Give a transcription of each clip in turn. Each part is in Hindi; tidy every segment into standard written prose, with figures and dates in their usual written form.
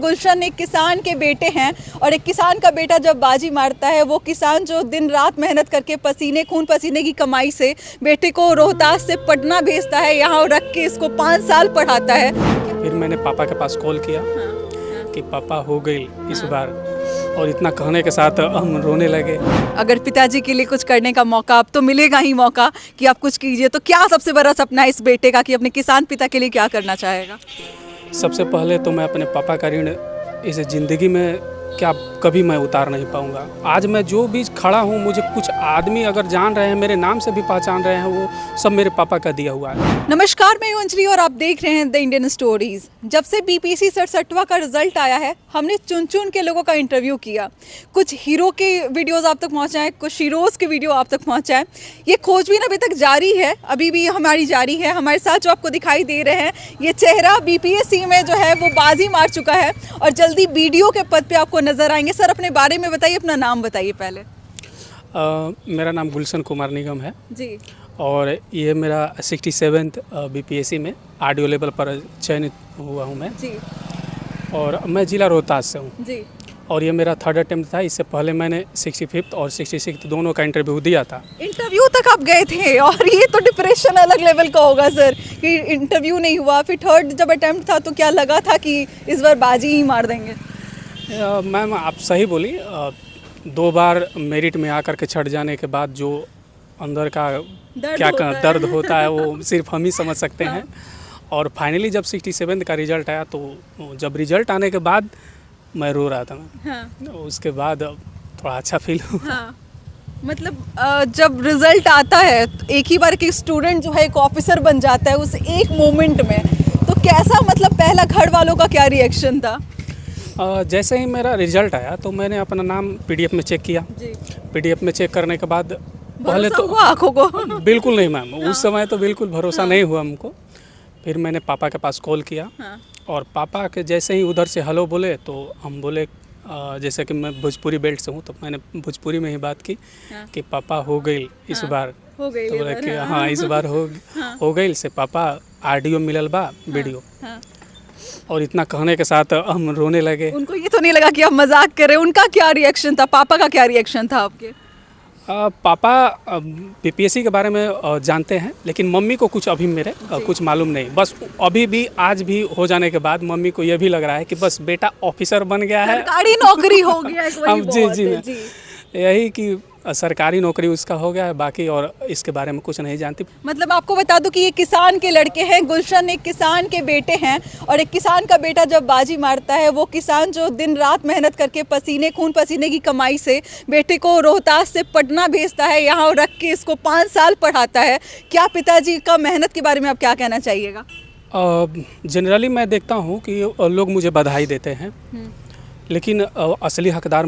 गुलशन एक किसान के बेटे हैं और एक किसान का बेटा जब बाजी मारता है, वो किसान जो दिन रात मेहनत करके खून पसीने की कमाई से बेटे को रोहतास से पटना भेजता है, यहाँ रख के इसको 5 साल पढ़ाता है। फिर मैंने पापा के पास कॉल किया कि पापा हो गई इस बार, और इतना कहने के साथ हम रोने लगे। अगर पिताजी के लिए कुछ करने का मौका अब तो मिलेगा ही मौका कि आप कुछ कीजिए, तो क्या सबसे बड़ा सपना है इस बेटे का कि अपने किसान पिता के लिए क्या करना चाहेगा? सबसे पहले तो मैं अपने पापा का ऋण इस ज़िंदगी में क्या कभी मैं उतार नहीं पाऊंगा। आज मैं जो भी खड़ा हूँ, मुझे कुछ आदमी अगर जान रहे हैं, मेरे नाम से भी पहचान रहे हैं, वो सब मेरे पापा का दिया हुआ है। नमस्कार, मैं हूं अंजलि और आप देख रहे हैं द इंडियन स्टोरीज। जब से बीपीएससी 67वां का रिजल्ट आया है, हमने चुन चुन के लोगों का इंटरव्यू किया। कुछ हीरो के वीडियोस आप तक पहुंचाएं, कुछ हीरोज़ के वीडियो आप तक पहुंचाएं। ये खोजबीन अभी तक जारी है, अभी भी हमारी जारी है। हमारे साथ जो आपको दिखाई दे रहे हैं, ये चेहरा बीपीएससी में जो है वो बाजी मार चुका है और जल्दी बीडीओ के पद पे आपको नजर आएंगे। सर, अपने बारे में बताइए, अपना नाम बताइए पहले। मेरा नाम गुलशन कुमार निगम है जी, और ये मेरा 67th बीपीएससी में ऑडियो लेवल पर चयनित हुआ हूँ मैं जी, और मैं ज़िला रोहतास से हूँ। जी, और ये मेरा 3rd अटेम्प्ट था। इससे पहले मैंने 65th और 66th दोनों का इंटरव्यू दिया था। इंटरव्यू तक आप गए थे और ये तो डिप्रेशन अलग लेवल का होगा सर कि इंटरव्यू नहीं हुआ। फिर 3rd जब अटेम्प्ट था तो क्या लगा था कि इस बार बाजी ही मार देंगे? मैम, आप सही बोली। 2 बार मेरिट में आकर के छट जाने के बाद जो अंदर का दर्द होता है वो सिर्फ हम ही समझ सकते हैं। और फाइनली जब 67 का रिज़ल्ट आया, तो जब रिज़ल्ट आने के बाद मैं रो रहा था मैम। हाँ। उसके बाद थोड़ा अच्छा फील हुआ। हाँ। मतलब जब रिजल्ट आता है तो एक ही बार कि स्टूडेंट जो है एक ऑफिसर बन जाता है उस एक मोमेंट में, तो कैसा, मतलब पहला घर वालों का क्या रिएक्शन था? जैसे ही मेरा रिजल्ट आया तो मैंने अपना नाम पीडीएफ में चेक किया। जी। पीडीएफ में चेक करने के बाद पहले तो हुआ आंखों को? बिल्कुल नहीं मैम, उस समय तो बिल्कुल भरोसा नहीं हुआ हमको। फिर मैंने पापा के पास कॉल किया और पापा के जैसे ही उधर से हेलो बोले तो हम बोले, जैसे कि मैं भोजपुरी बेल्ट से हूँ तो मैंने भोजपुरी में ही बात की कि पापा हो गई इस बार। हो गई तो बोले कि हाँ इस बार हो गई से पापा, ऑडियो मिलल बा वीडियो। और इतना कहने के साथ हम रोने लगे। उनको ये तो नहीं लगा कि आप मजाक कर रहे हैं? उनका क्या रिएक्शन था, पापा का क्या रिएक्शन था आपके? पापा बीपीएससी के बारे में जानते हैं, लेकिन मम्मी को कुछ अभी मेरे कुछ मालूम नहीं। बस अभी भी आज भी हो जाने के बाद मम्मी को यह भी लग रहा है कि बस बेटा ऑफिसर बन गया है, सरकारी नौकरी हो गया है। जी, यही कि सरकारी नौकरी उसका हो गया है, बाकी और इसके बारे में कुछ नहीं जानती। मतलब आपको बता दूं कि ये किसान के लड़के हैं। गुलशन एक किसान के बेटे हैं और एक किसान का बेटा जब बाजी मारता है, वो किसान जो दिन रात मेहनत करके खून पसीने की कमाई से बेटे को रोहतास से पटना भेजता है, यहाँ रख के इसको 5 साल पढ़ाता है। क्या पिताजी का मेहनत के बारे में आप क्या कहना चाहिएगा? जनरली मैं देखता हूँ कि लोग मुझे बधाई देते हैं, लेकिन असली हकदार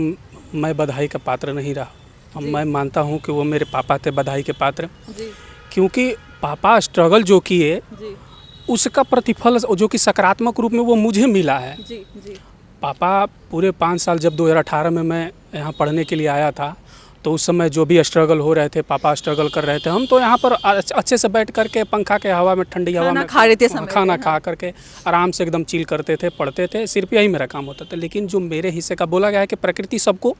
मैं बधाई का पात्र नहीं रहा। मैं मानता हूँ कि वो मेरे पापा थे बधाई के पात्र, क्योंकि पापा स्ट्रगल जो किए उसका प्रतिफल जो कि सकारात्मक रूप में वो मुझे मिला है। पापा पूरे 5 साल, जब 2018 में मैं यहाँ पढ़ने के लिए आया था तो उस समय जो भी स्ट्रगल हो रहे थे, पापा स्ट्रगल कर रहे थे। हम तो यहाँ पर अच्छे से बैठ करके पंखा के हवा में, ठंडी हवा में खाना खा करके आराम से एकदम चिल करते थे, पढ़ते थे। सिर्फ यही मेरा काम होता था। लेकिन जो मेरे हिस्से का बोला गया है कि प्रकृति सबको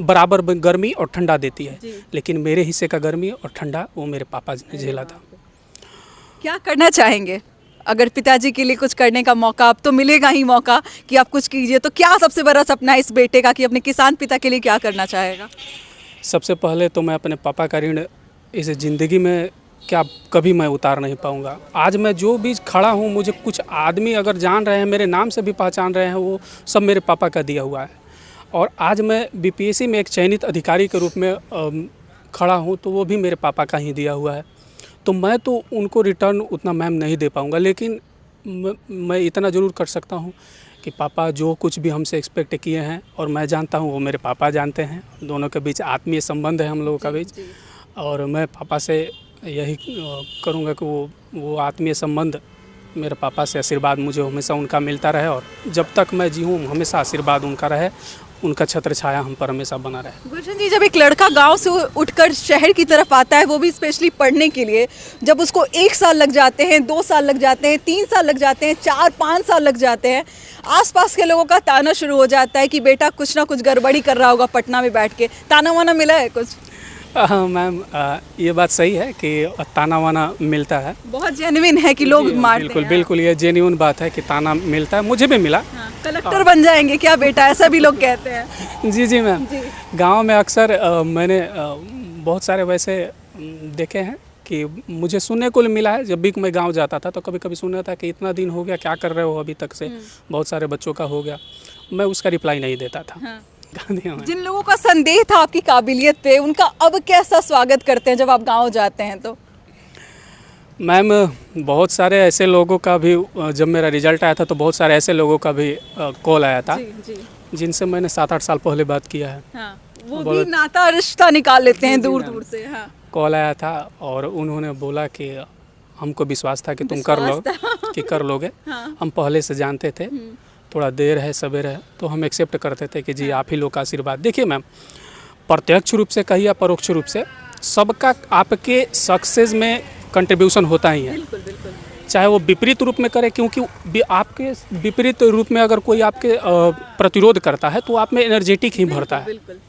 बराबर गर्मी और ठंडा देती है, लेकिन मेरे हिस्से का गर्मी और ठंडा वो मेरे पापा ने झेला था। क्या करना चाहेंगे अगर पिताजी के लिए कुछ करने का मौका अब तो मिलेगा ही मौका कि आप कुछ कीजिए, तो क्या सबसे बड़ा सपना है इस बेटे का कि अपने किसान पिता के लिए क्या करना चाहेगा? सबसे पहले तो मैं अपने पापा का ऋण इस ज़िंदगी में क्या कभी मैं उतार नहीं पाऊंगा। आज मैं जो भी खड़ा हूँ, मुझे कुछ आदमी अगर जान रहे हैं, मेरे नाम से भी पहचान रहे हैं, वो सब मेरे पापा का दिया हुआ है। और आज मैं बीपीएससी में एक चयनित अधिकारी के रूप में खड़ा हूँ, तो वो भी मेरे पापा का ही दिया हुआ है। तो मैं तो उनको रिटर्न उतना मैम नहीं दे पाऊँगा, लेकिन मैं इतना ज़रूर कर सकता हूँ कि पापा जो कुछ भी हमसे एक्सपेक्ट किए हैं, और मैं जानता हूँ वो मेरे पापा जानते हैं। दोनों के बीच आत्मीय संबंध है हम लोगों का बीच, और मैं पापा से यही करूँगा कि वो आत्मीय संबंध मेरे पापा से, आशीर्वाद मुझे हमेशा उनका मिलता रहे, और जब तक मैं जीऊँ हमेशा आशीर्वाद उनका रहे, उनका छत्र छाया हम पर हमेशा बना रहे। गुलशन जी, जब एक लड़का गांव से उठकर शहर की तरफ आता है, वो भी स्पेशली पढ़ने के लिए, जब उसको 1 साल लग जाते हैं, 2 साल लग जाते हैं, 3 साल लग जाते हैं, 4-5 साल लग जाते हैं, आसपास के लोगों का ताना शुरू हो जाता है कि बेटा कुछ ना कुछ गड़बड़ी कर रहा होगा पटना में बैठ के, ताना वाना मिला है कुछ? मैम ये बात सही है कि ताना वाना मिलता है। बहुत जेन्युइन है कि लोग मारते बिल्कुल हैं। बिल्कुल, ये जेन्युइन बात है कि ताना मिलता है, मुझे भी मिला। हाँ, कलेक्टर बन जाएंगे क्या बेटा, ऐसा भी लोग कहते हैं। जी जी मैम, जी। गांव में अक्सर मैंने बहुत सारे वैसे देखे हैं कि मुझे सुनने को मिला है। जब भी मैं गांव जाता था तो कभी कभी सुना था कि इतना दिन हो गया, क्या कर रहे हो अभी तक से, बहुत सारे बच्चों का हो गया। मैं उसका रिप्लाई नहीं देता था। हाँ। गांधी में जिन लोगों का संदेह था आपकी काबिलियत पे, उनका अब कैसा स्वागत करते हैं जब आप गांव जाते हैं तो? मैम बहुत सारे ऐसे लोगों का भी, जब मेरा रिजल्ट आया था तो बहुत सारे ऐसे लोगों का भी कॉल आया था जी। जिनसे मैंने 7-8 साल पहले बात किया है। हाँ, वो भी नाता रिश्ता निकाल लेते हैं दूर दूर से। हाँ। कॉल आया था और उन्होंने बोला कि हमको विश्वास था कि तुम कर लो, कि कर लोगे। हम पहले से जानते थे, थोड़ा देर है सवेर है तो हम एक्सेप्ट करते थे कि जी आप ही लोग का आशीर्वाद। देखिए मैम, प्रत्यक्ष रूप से कहिए या परोक्ष रूप से, सबका आपके सक्सेस में कंट्रीब्यूशन होता ही है। बिल्कुल बिल्कुल। चाहे वो विपरीत रूप में करे, क्योंकि आपके विपरीत रूप में अगर कोई आपके प्रतिरोध करता है तो आप में एनर्जेटिक ही भरता है बिल्कुल।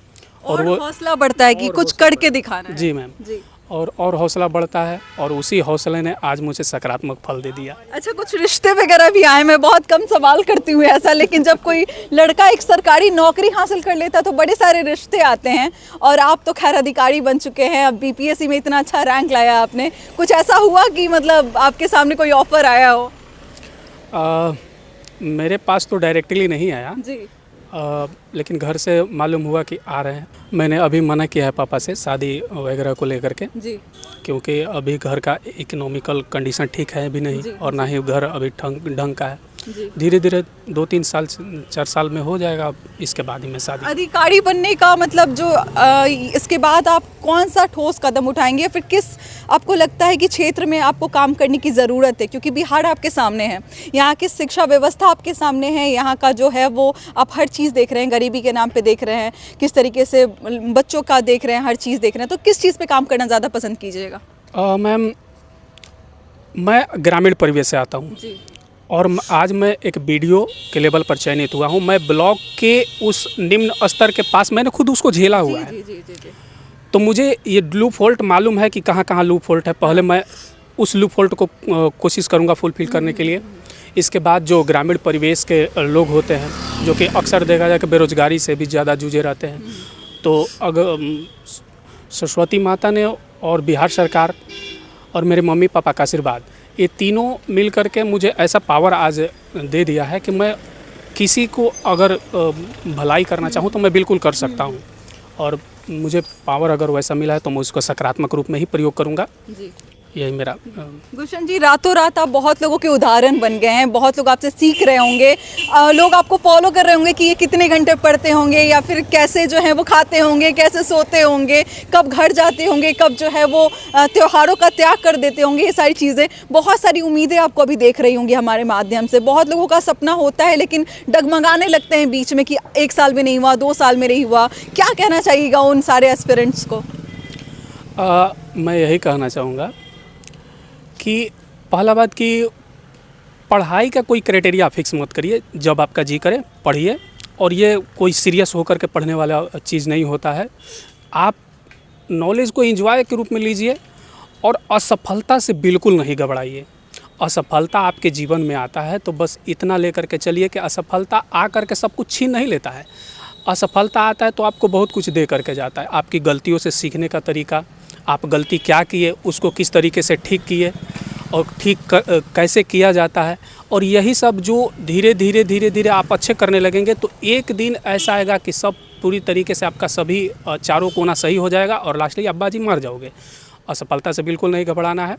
और वो हौसला बढ़ता है कि कुछ करके दिखाना है। जी मैम, जी। और हौसला बढ़ता है, और उसी हौसले ने आज मुझे सकारात्मक फल दे दिया। अच्छा, कुछ रिश्ते वगैरह भी आए? मैं बहुत कम सवाल करती हूँ ऐसा, लेकिन जब कोई लड़का एक सरकारी नौकरी हासिल कर लेता है तो बड़े सारे रिश्ते आते हैं, और आप तो खैर अधिकारी बन चुके हैं, अब बीपीएससी में इतना अच्छा रैंक लाया आपने। कुछ ऐसा हुआ कि मतलब आपके सामने कोई ऑफर आया हो? मेरे पास तो डायरेक्टली नहीं आया, जी। लेकिन घर से मालूम हुआ कि आ रहे हैं। मैंने अभी मना किया है पापा से शादी वगैरह को लेकर के, जी। क्योंकि अभी घर का इकोनॉमिकल कंडीशन ठीक है भी नहीं, जी, और ना ही घर अभी ढंग का है। जी। धीरे धीरे 2-3 साल 4 साल में हो जाएगा, इसके बाद ही मैं शादी। अधिकारी बनने का मतलब जो इसके बाद आप कौन सा ठोस कदम उठाएंगे, फिर किस आपको लगता है कि क्षेत्र में आपको काम करने की ज़रूरत है? क्योंकि बिहार आपके सामने है, यहाँ की शिक्षा व्यवस्था आपके सामने है, यहाँ का जो है वो आप हर चीज़ देख रहे हैं, गरीबी के नाम पे देख रहे हैं, किस तरीके से बच्चों का देख रहे हैं, हर चीज़ देख रहे हैं, तो किस चीज़ पे काम करना ज़्यादा पसंद कीजिएगा? मैम, मैं ग्रामीण परिवेश से आता हूँ, जी। और आज मैं एक वीडियो के लेवल पर चयनित हुआ हूँ। मैं ब्लॉक के उस निम्न स्तर के पास मैंने खुद उसको झेला हुआ है। जी। तो मुझे ये लूप होल्ट मालूम है कि कहाँ कहाँ लूप होल्ट है। पहले मैं उस लूप होल्ट को कोशिश करूँगा फुलफिल करने के लिए। इसके बाद जो ग्रामीण परिवेश के लोग होते हैं, जो कि अक्सर देखा जाए कि बेरोजगारी से भी ज़्यादा जूझे रहते हैं, तो अगर सरस्वती माता ने और बिहार सरकार और मेरे मम्मी पापा का आशीर्वाद, ये तीनों मिल कर के मुझे ऐसा पावर आज दे दिया है कि मैं किसी को अगर भलाई करना चाहूँ तो मैं बिल्कुल कर सकता हूँ, और मुझे पावर अगर वैसा मिला है तो मैं उसको सकारात्मक रूप में ही प्रयोग करूँगा। जी। यही मेरा गुलशन जी, रातों रात आप बहुत लोगों के उदाहरण बन गए हैं, बहुत लोग आपसे सीख रहे होंगे, लोग आपको फॉलो कर रहे होंगे कि ये कितने घंटे पढ़ते होंगे, या फिर कैसे जो है वो खाते होंगे, कैसे सोते होंगे, कब घर जाते होंगे, कब जो है वो त्योहारों का त्याग कर देते होंगे, ये सारी चीज़ें, बहुत सारी उम्मीदें आपको अभी देख रही होंगी हमारे माध्यम से। बहुत लोगों का सपना होता है लेकिन डगमगाने लगते हैं बीच में कि 1 साल में नहीं हुआ, 2 साल में नहीं हुआ। क्या कहना चाहिएगा उन सारे एस्पिरेंट्स को? मैं यही कहना चाहूँगा कि पहला बात कि पढ़ाई का कोई क्राइटेरिया फिक्स मत करिए, जब आपका जी करे पढ़िए, और ये कोई सीरियस होकर के पढ़ने वाला चीज़ नहीं होता है। आप नॉलेज को एंजॉय के रूप में लीजिए, और असफलता से बिल्कुल नहीं घबराइए। असफलता आपके जीवन में आता है तो बस इतना लेकर के चलिए कि असफलता आ कर के सब कुछ छीन नहीं लेता है। असफलता आता है तो आपको बहुत कुछ दे करके जाता है। आपकी गलतियों से सीखने का तरीका, आप गलती क्या किए, उसको किस तरीके से ठीक किए, और ठीक कैसे किया जाता है, और यही सब जो धीरे धीरे आप अच्छे करने लगेंगे तो एक दिन ऐसा आएगा कि सब पूरी तरीके से आपका सभी चारों कोना सही हो जाएगा, और लास्टली आप बाजी मार जाओगे। असफलता से बिल्कुल नहीं घबराना है,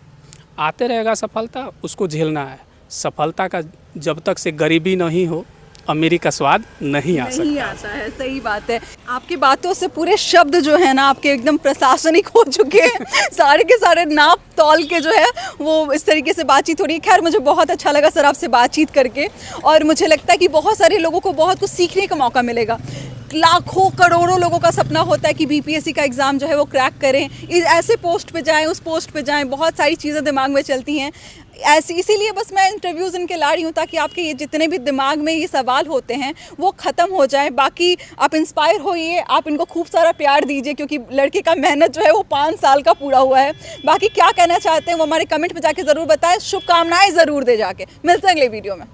आते रहेगा सफलता, उसको झेलना है। सफलता का जब तक से गरीबी नहीं हो, अमीरी का स्वाद नहीं आता है। सही बात है। आपकी बातों से पूरे शब्द जो है ना आपके एकदम प्रशासनिक हो चुके हैं। सारे के सारे नाप तौल के जो है वो इस तरीके से बातचीत हो रही है। खैर, मुझे बहुत अच्छा लगा सर आपसे बातचीत करके, और मुझे लगता है कि बहुत सारे लोगों को बहुत कुछ सीखने का मौका मिलेगा। लाखों करोड़ों लोगों का सपना होता है कि बीपीएससी का एग्ज़ाम जो है वो क्रैक करें, इस ऐसे पोस्ट पे जाएं, उस पोस्ट पे जाएं, बहुत सारी चीज़ें दिमाग में चलती हैं। ऐसी इसीलिए बस मैं इंटरव्यूज़ इनके ला रही हूँ ताकि आपके ये जितने भी दिमाग में ये सवाल होते हैं वो ख़त्म हो जाए। बाकी आप इंस्पायर होइए, आप इनको खूब सारा प्यार दीजिए क्योंकि लड़के का मेहनत जो है वो 5 साल का पूरा हुआ है। बाकी क्या कहना चाहते हैं वो हमारे कमेंट में जाके ज़रूर बताएं, शुभकामनाएं ज़रूर दे जाके। मिलते हैं अगले वीडियो में।